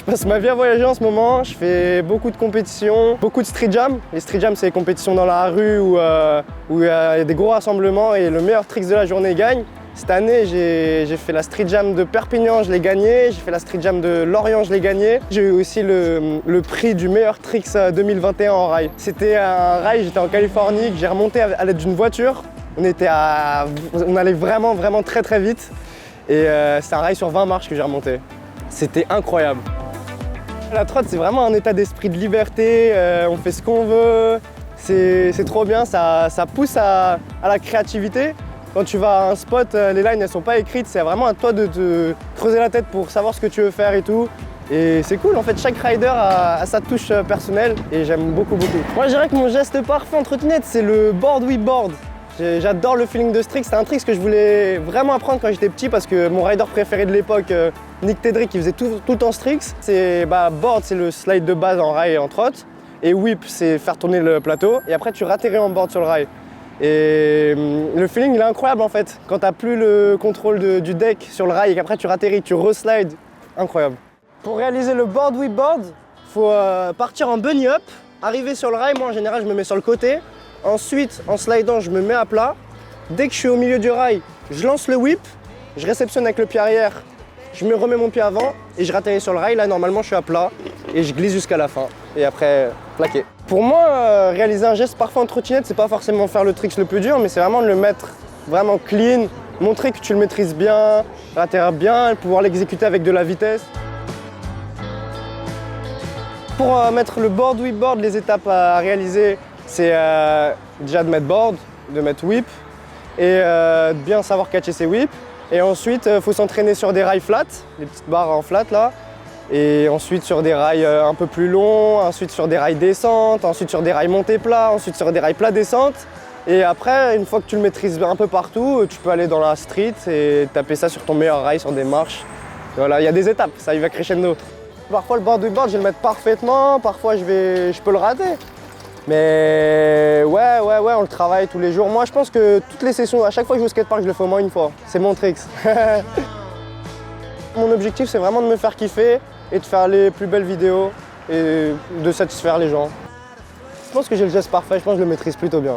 passe ma vie à voyager en ce moment, je fais beaucoup de compétitions, beaucoup de street jam. Les street jam, c'est des compétitions dans la rue où il y a des gros rassemblements et le meilleur tricks de la journée gagne. Cette année, j'ai fait la street jam de Perpignan, je l'ai gagné. J'ai fait la street jam de Lorient, je l'ai gagné. J'ai eu aussi le prix du meilleur tricks 2021 en rail. C'était un rail, j'étais en Californie, que j'ai remonté à l'aide d'une voiture. On allait vraiment très vite. Et c'est un rail sur 20 marches que j'ai remonté. C'était incroyable. La trotte, c'est vraiment un état d'esprit de liberté. On fait ce qu'on veut. C'est trop bien, ça pousse à la créativité. Quand tu vas à un spot, les lines elles sont pas écrites, c'est vraiment à toi de te creuser la tête pour savoir ce que tu veux faire et tout. Et c'est cool, en fait, chaque rider a sa touche personnelle et j'aime beaucoup. Moi, je dirais que mon geste parfait en trottinette, c'est le board whip board. J'adore le feeling de ce trick, c'est un trick que je voulais vraiment apprendre quand j'étais petit parce que mon rider préféré de l'époque, Nick Tedrick, il faisait tout le temps ce trick. Board, c'est le slide de base en rail et en trotte. Et whip, c'est faire tourner le plateau. Et après, tu ratterris en board sur le rail. Et le feeling il est incroyable en fait. Quand t'as plus le contrôle du deck sur le rail et qu'après tu ratterris, tu reslides, incroyable. Pour réaliser le board whip board, faut partir en bunny up, arriver sur le rail, moi en général je me mets sur le côté. Ensuite en slidant je me mets à plat. Dès que je suis au milieu du rail, je lance le whip, je réceptionne avec le pied arrière, je me remets mon pied avant et je ratterris sur le rail. Là normalement je suis à plat et je glisse jusqu'à la fin et après plaqué. Pour moi, réaliser un geste parfait en trottinette, c'est pas forcément faire le trick le plus dur, mais c'est vraiment de le mettre vraiment clean, montrer que tu le maîtrises bien, atterrir bien, pouvoir l'exécuter avec de la vitesse. Pour mettre le board whip board, les étapes à réaliser, c'est déjà de mettre board, de mettre whip et de bien savoir catcher ses whips. Et ensuite, il faut s'entraîner sur des rails flats, les petites barres en flat là. Et ensuite sur des rails un peu plus longs, ensuite sur des rails descente, ensuite sur des rails montée plat, ensuite sur des rails plat descente. Et après, une fois que tu le maîtrises un peu partout, tu peux aller dans la street et taper ça sur ton meilleur rail, sur des marches. Voilà, il y a des étapes, ça y va crescendo. Parfois le board whip board, je vais le mettre parfaitement, parfois je peux le rater. Mais ouais, on le travaille tous les jours. Moi je pense que toutes les sessions, à chaque fois que je vais au skatepark, je le fais au moins une fois. C'est mon trick. Mon objectif c'est vraiment de me faire kiffer et de faire les plus belles vidéos et de satisfaire les gens. Je pense que j'ai le geste parfait, je pense que je le maîtrise plutôt bien.